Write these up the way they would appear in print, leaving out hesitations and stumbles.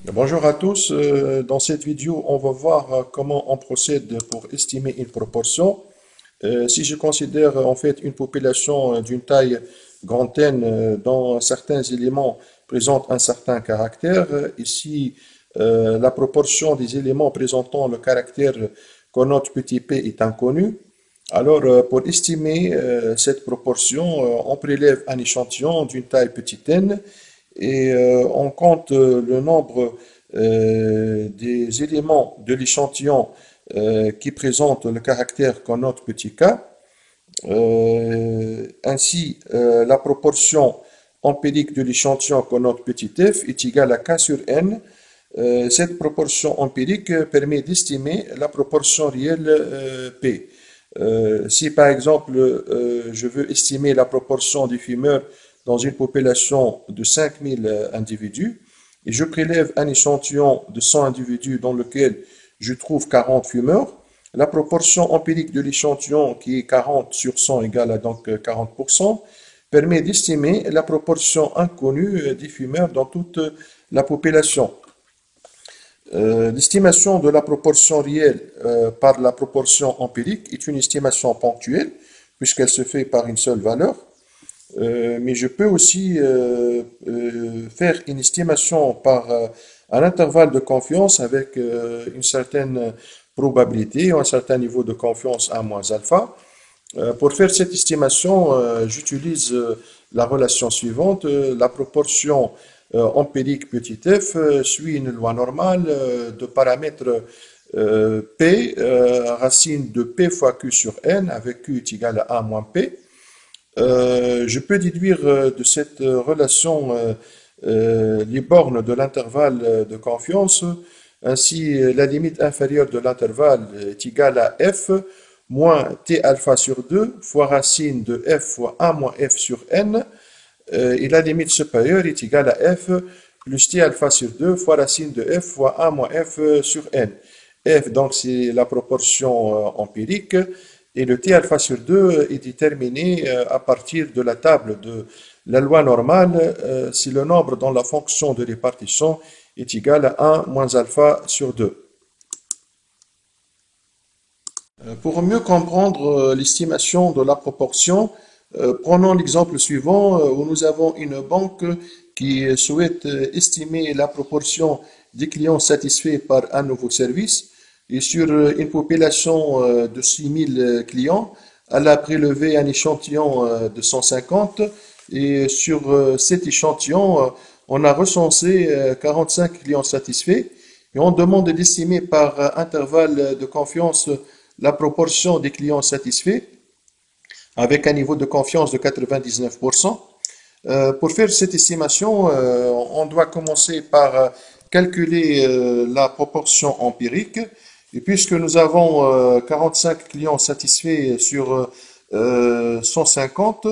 Bonjour à tous. Dans cette vidéo, on va voir comment on procède pour estimer une proportion. Si je considère en fait une population d'une taille grande dont certains éléments présentent un certain caractère, ici la proportion des éléments présentant le caractère qu'on note petit p est inconnue. Alors pour estimer cette proportion, on prélève un échantillon d'une taille petit n et on compte le nombre des éléments de l'échantillon qui présentent le caractère qu'on note petit k. Ainsi, la proportion empirique de l'échantillon qu'on note petit f est égale à k sur n. Cette proportion empirique permet d'estimer la proportion réelle p. Si par exemple je veux estimer la proportion des fumeurs dans une population de 5000 individus et je prélève un échantillon de 100 individus dans lequel je trouve 40 fumeurs, la proportion empirique de l'échantillon qui est 40 sur 100 égale à donc 40%, permet d'estimer la proportion inconnue des fumeurs dans toute la population. L'estimation de la proportion réelle par la proportion empirique est une estimation ponctuelle puisqu'elle se fait par une seule valeur. Mais je peux aussi faire une estimation par un intervalle de confiance avec une certaine probabilité ou un certain niveau de confiance A moins alpha. Pour faire cette estimation, j'utilise la relation suivante. La proportion empirique petit f suit une loi normale de paramètres p, racine de p fois q sur n, avec q est égal à a moins p. Je peux déduire de cette relation les bornes de l'intervalle de confiance. Ainsi, la limite inférieure de l'intervalle est égale à f moins t alpha sur 2 fois racine de f fois 1 moins f sur n. Et la limite supérieure est égale à f plus t alpha sur 2 fois racine de f fois 1 moins f sur n. F, donc, c'est la proportion empirique. Et le t alpha sur 2 est déterminé à partir de la table de la loi normale si le nombre dans la fonction de répartition est égal à 1 moins alpha sur 2. Pour mieux comprendre l'estimation de la proportion, prenons l'exemple suivant où nous avons une banque qui souhaite estimer la proportion des clients satisfaits par un nouveau service. Et sur une population de 6000 clients, elle a prélevé un échantillon de 150 et sur cet échantillon, on a recensé 45 clients satisfaits et on demande d'estimer par intervalle de confiance la proportion des clients satisfaits avec un niveau de confiance de 99%. Pour faire cette estimation, on doit commencer par calculer la proportion empirique. Et puisque nous avons 45 clients satisfaits sur 150,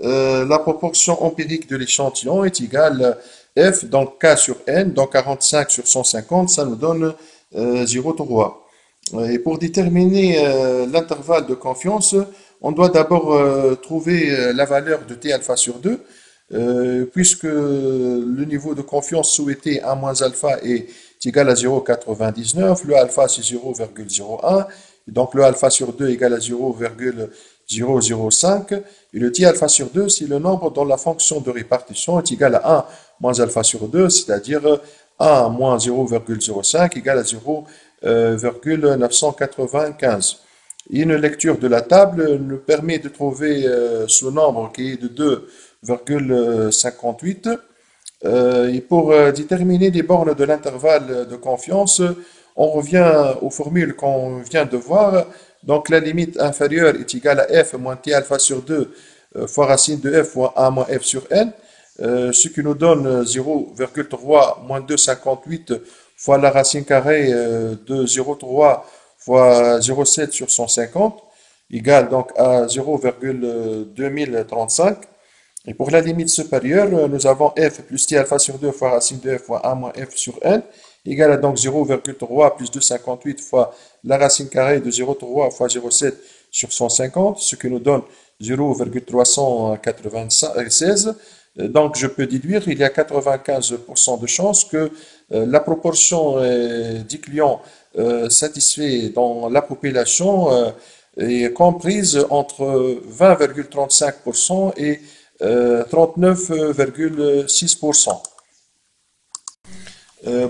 la proportion empirique de l'échantillon est égale à F, donc K sur N, donc 45 sur 150, ça nous donne 0,3. Et pour déterminer l'intervalle de confiance, on doit d'abord trouver la valeur de T alpha sur 2, puisque le niveau de confiance souhaité A moins alpha est égal à 0,99, le alpha c'est 0,01, donc le alpha sur 2 égale à 0,005, et le T alpha sur 2 c'est le nombre dont la fonction de répartition est égale à 1 moins alpha sur 2, c'est-à-dire 1 moins 0,05 égale à 0,995. Une lecture de la table nous permet de trouver ce nombre qui est de 2,58. Et pour déterminer les bornes de l'intervalle de confiance, on revient aux formules qu'on vient de voir. Donc la limite inférieure est égale à f moins t alpha sur 2 fois racine de f fois 1 moins f sur n, ce qui nous donne 0,3 moins 2,58 fois la racine carrée de 0,3 fois 0,7 sur 150, égale donc à 0,2035. Et pour la limite supérieure, nous avons f plus t alpha sur 2 fois racine de f fois 1 moins f sur n, égale à donc 0,3 plus 2,58 fois la racine carrée de 0,3 fois 0,7 sur 150, ce qui nous donne 0,396. Donc, je peux déduire il y a 95% de chances que la proportion des clients satisfaits dans la population est comprise entre 20,35% et 39,6%.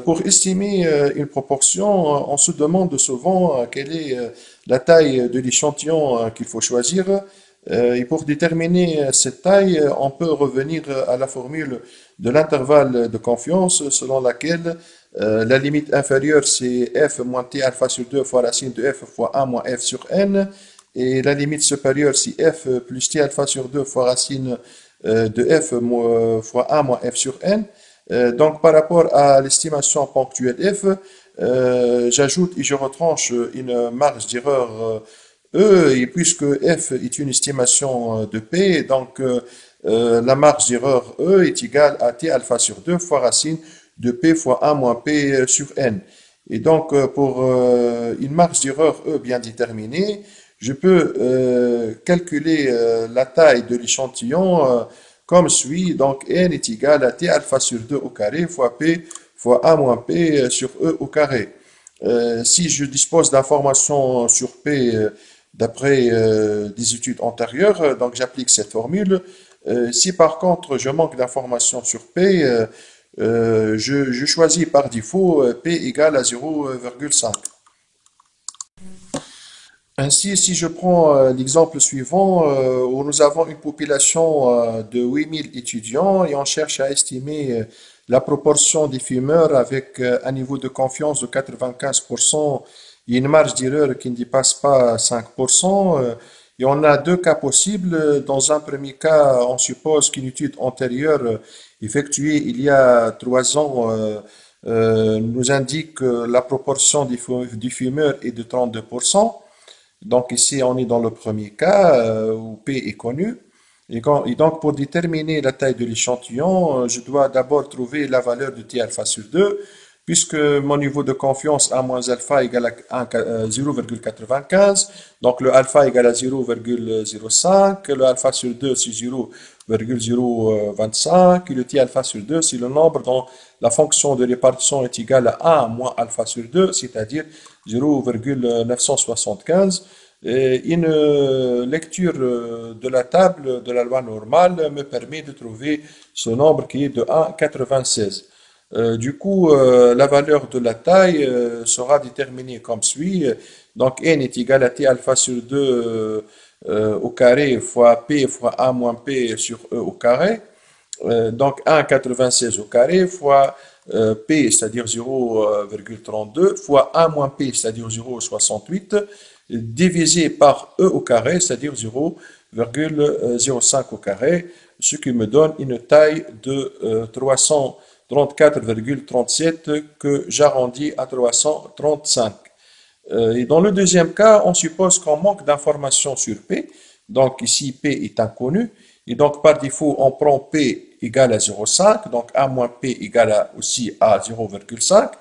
Pour estimer une proportion, on se demande souvent quelle est la taille de l'échantillon qu'il faut choisir. Et pour déterminer cette taille, on peut revenir à la formule de l'intervalle de confiance selon laquelle la limite inférieure c'est f moins t alpha sur 2 fois racine de f fois 1 moins f sur n, et la limite supérieure c'est f plus t alpha sur 2 fois racine de f fois 1 moins f sur n. Donc, par rapport à l'estimation ponctuelle f, j'ajoute et je retranche une marge d'erreur E, et puisque f est une estimation de p, donc la marge d'erreur E est égale à t alpha sur 2 fois racine de p fois 1 moins p sur n. Et donc, pour une marge d'erreur E bien déterminée, je peux calculer la taille de l'échantillon comme suit. Donc, n est égal à t alpha sur 2 au carré fois p fois 1 moins p sur e au carré. Si je dispose d'informations sur p d'après des études antérieures, donc j'applique cette formule. Si par contre je manque d'informations sur p, je choisis par défaut p égale à 0,5. Ainsi, si je prends l'exemple suivant, où nous avons une population de 8000 étudiants et on cherche à estimer la proportion des fumeurs avec un niveau de confiance de 95% et une marge d'erreur qui ne dépasse pas 5%. Et on a deux cas possibles. Dans un premier cas, on suppose qu'une étude antérieure effectuée il y a 3 ans nous indique que la proportion des fumeurs est de 32%. Donc ici, on est dans le premier cas où P est connu. Et donc, pour déterminer la taille de l'échantillon, je dois d'abord trouver la valeur de T alpha sur 2, puisque mon niveau de confiance A moins alpha égale à 0,95. Donc, le alpha égale à 0,05. Le alpha sur 2, c'est 0,025. Et le T alpha sur 2, c'est le nombre dont la fonction de répartition est égale à 1 moins alpha sur 2, c'est-à-dire 0,975. Et une lecture de la table de la loi normale me permet de trouver ce nombre qui est de 1,96. Du coup, la valeur de la taille sera déterminée comme suit. Donc, n est égal à t alpha sur 2 au carré fois p fois 1 moins p sur e au carré. Donc 1,96 au carré fois P, c'est-à-dire 0,32, fois 1 moins P, c'est-à-dire 0,68, divisé par E au carré, c'est-à-dire 0,05 au carré, ce qui me donne une taille de 334,37 que j'arrondis à 335. Et dans le deuxième cas, on suppose qu'on manque d'informations sur P. Donc ici, P est inconnu. Et donc par défaut, on prend P égale à 0,5. Donc 1 moins P égale aussi à 0,5.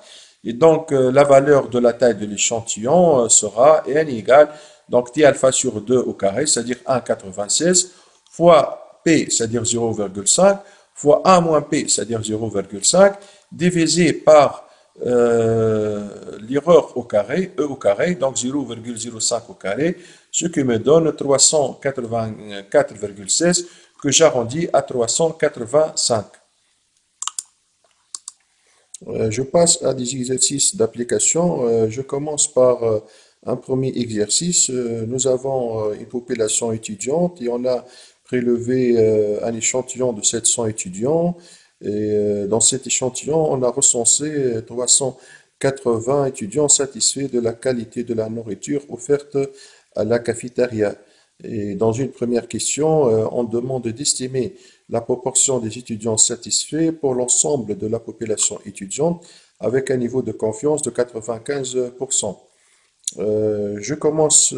Et donc la valeur de la taille de l'échantillon sera n égale donc T alpha sur 2 au carré, c'est-à-dire 1,96, fois P, c'est-à-dire 0,5, fois 1 moins P, c'est-à-dire 0,5, divisé par l'erreur au carré, E au carré, donc 0,05 au carré, ce qui me donne 384,16 que j'arrondis à 385. Je passe à des exercices d'application. Je commence par un premier exercice. Nous avons une population étudiante et on a prélevé un échantillon de 700 étudiants. Et dans cet échantillon, on a recensé 380 étudiants satisfaits de la qualité de la nourriture offerte à la cafétéria. Et dans une première question, on demande d'estimer la proportion des étudiants satisfaits pour l'ensemble de la population étudiante avec un niveau de confiance de 95%. Je commence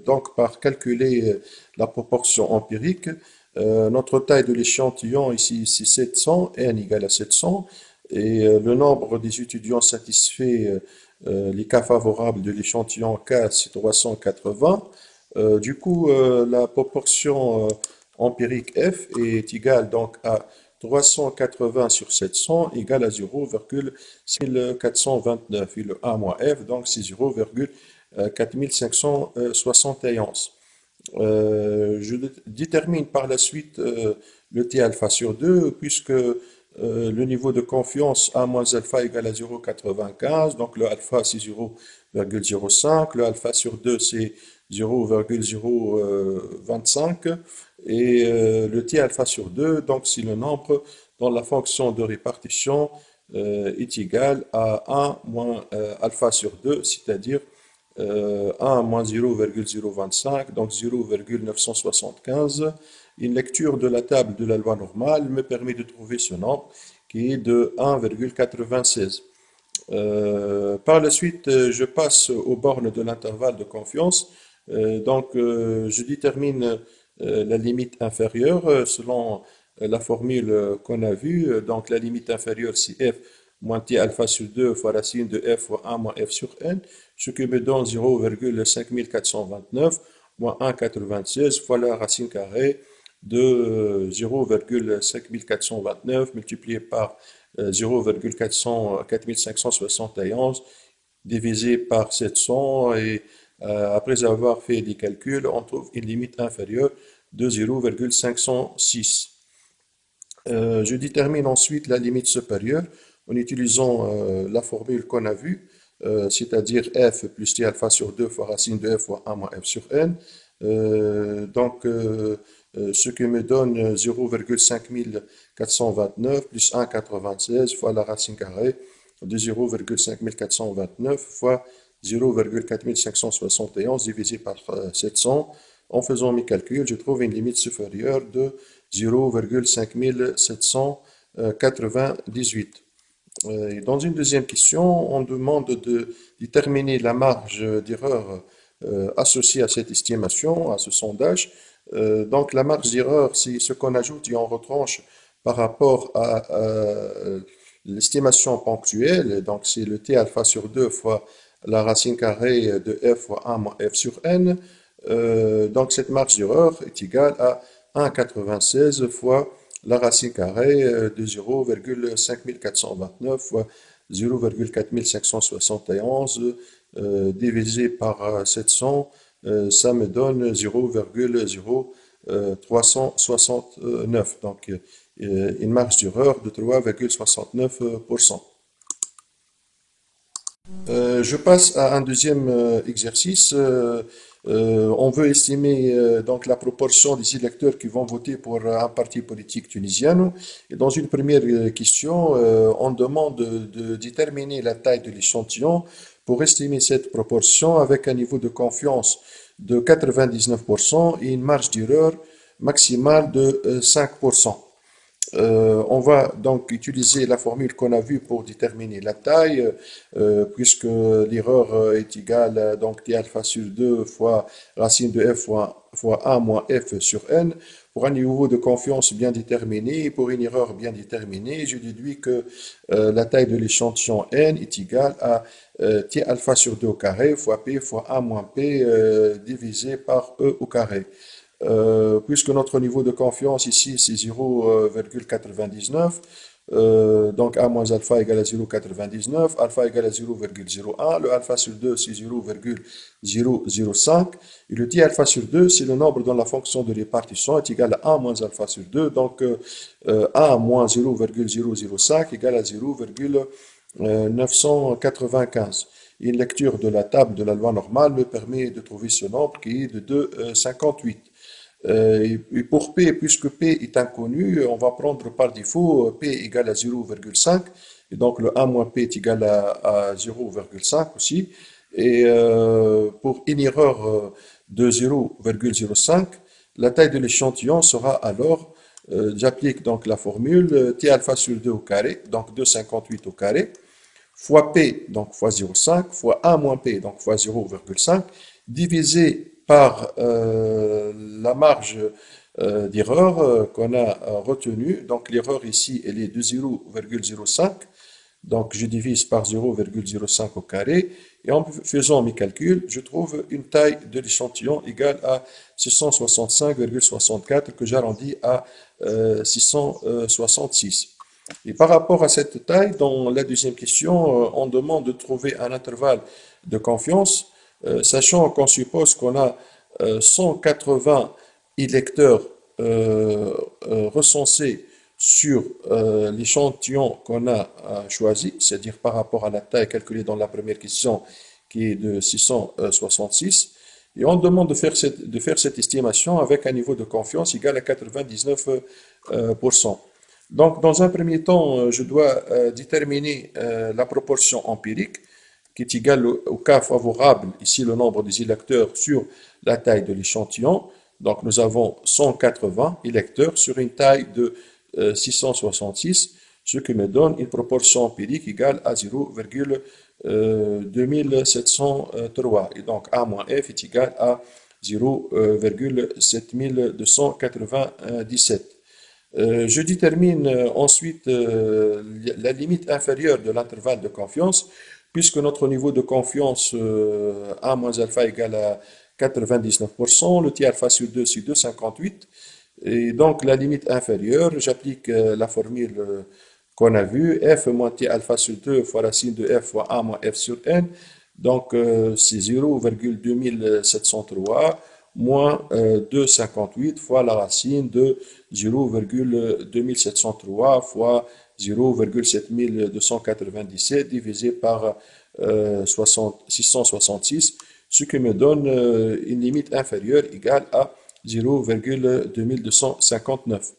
donc par calculer la proportion empirique. Notre taille de l'échantillon ici, c'est 700, n égale à 700, et le nombre des étudiants satisfaits, les cas favorables de l'échantillon K, c'est 380. Du coup, la proportion empirique f est égal donc à 380 sur 700 égale à 0,6429. Et le a moins f, donc c'est 0,4571. Je détermine par la suite le T alpha sur 2, puisque le niveau de confiance A moins alpha égale à 0,95, donc le alpha c'est 0,05, le alpha sur 2 c'est 0,025, et le T alpha sur 2, donc c'est le nombre dont la fonction de répartition est égale à 1 moins alpha sur 2, c'est-à-dire 1 moins 0,025, donc 0,975. Une lecture de la table de la loi normale me permet de trouver ce nombre qui est de 1,96. Par la suite, je passe aux bornes de l'intervalle de confiance. Je détermine la limite inférieure selon la formule qu'on a vue. Donc, la limite inférieure, c'est f moins t alpha sur 2 fois racine de f fois 1 moins f sur n, ce qui me donne 0,5429 moins 1,96 fois la racine carrée de 0,5429 multiplié par 0,4571 divisé par 700 et après avoir fait des calculs, on trouve une limite inférieure de 0,506. Je détermine ensuite la limite supérieure en utilisant la formule qu'on a vue, c'est-à-dire f plus t alpha sur 2 fois racine de f fois 1 moins f sur n. Ce qui me donne 0,5429 plus 1,96 fois la racine carrée de 0,5429 fois 0,4571 divisé par 700. En faisant mes calculs, je trouve une limite supérieure de 0,5798. Dans une deuxième question, on demande de déterminer la marge d'erreur associée à cette estimation, à ce sondage. Donc la marge d'erreur, c'est ce qu'on ajoute et on retranche par rapport à l'estimation ponctuelle. Donc c'est le t alpha sur 2 fois la racine carrée de f fois 1 moins f sur n. Donc cette marge d'erreur est égale à 1,96 fois la racine carrée de 0,5429 fois 0,4571 divisé par 700, ça me donne 0,0369. Donc une marge d'erreur de 3,69%. Je passe à un deuxième exercice. On veut estimer donc la proportion des électeurs qui vont voter pour un parti politique tunisien. Et dans une première question, on demande de déterminer la taille de l'échantillon pour estimer cette proportion avec un niveau de confiance de 99% et une marge d'erreur maximale de 5%. On va donc utiliser la formule qu'on a vue pour déterminer la taille, puisque l'erreur est égale à donc t alpha sur 2 fois racine de f fois 1 moins f sur n. Pour un niveau de confiance bien déterminé, pour une erreur bien déterminée, je déduis que la taille de l'échantillon n est égale à t alpha sur 2 au carré fois p fois 1 moins p divisé par e au carré. Puisque notre niveau de confiance ici c'est 0,99, donc A moins alpha égale à 0,99, alpha égale à 0,01, le alpha sur 2 c'est 0,005, et le t alpha sur 2 c'est le nombre dont la fonction de répartition est égale à 1 moins alpha sur 2, donc 1 moins 0,005 égale à 0,995. Une lecture de la table de la loi normale me permet de trouver ce nombre qui est de 2,58. Et pour P, puisque P est inconnu, on va prendre par défaut P égale à 0,5, et donc le 1 moins P est égal à 0,5 aussi. Et pour une erreur de 0,05, la taille de l'échantillon sera alors, j'applique donc la formule T alpha sur 2 au carré, donc 2,58 au carré, fois P, donc fois 0,5, fois 1 moins P, donc fois 0,5, divisé par la marge d'erreur qu'on a retenue. Donc l'erreur ici, elle est de 0,05. Donc, je divise par 0,05 au carré. Et en faisant mes calculs, je trouve une taille de l'échantillon égale à 665,64 que j'arrondis à 666. Et par rapport à cette taille, dans la deuxième question, on demande de trouver un intervalle de confiance, sachant qu'on suppose qu'on a 180 électeurs recensés sur l'échantillon qu'on a choisi, c'est-à-dire par rapport à la taille calculée dans la première question qui est de 666. Et on demande de faire cette estimation avec un niveau de confiance égal à 99%. Donc, dans un premier temps, je dois déterminer la proportion empirique qui est égale au cas favorable, ici le nombre des électeurs sur la taille de l'échantillon. Donc, nous avons 180 électeurs sur une taille de 666, ce qui me donne une proportion empirique égale à 0,2703. Et donc, A moins F est égal à 0,7297. Je détermine ensuite la limite inférieure de l'intervalle de confiance, puisque notre niveau de confiance A moins alpha égale à 99%, le T alpha sur 2 c'est 2,58, et donc la limite inférieure, j'applique la formule qu'on a vue, F moins T alpha sur 2 fois racine de F fois A moins F sur N, donc c'est 0,2703 moins 2,58 fois la racine de 0,2703 fois 0,7297 divisé par 666, ce qui me donne une limite inférieure égale à 0,2259.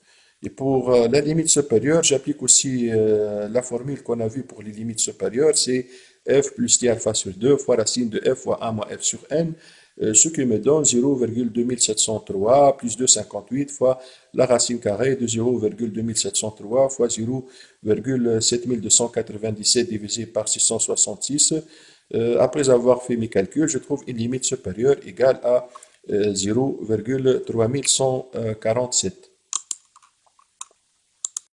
Et pour la limite supérieure, j'applique aussi la formule qu'on a vue pour les limites supérieures, c'est f plus t alpha sur 2 fois racine de f fois a moins f sur n, ce qui me donne 0,2703 plus 2,58 fois la racine carrée de 0,2703 fois 0,7297 divisé par 666. Après avoir fait mes calculs, je trouve une limite supérieure égale à 0,3147.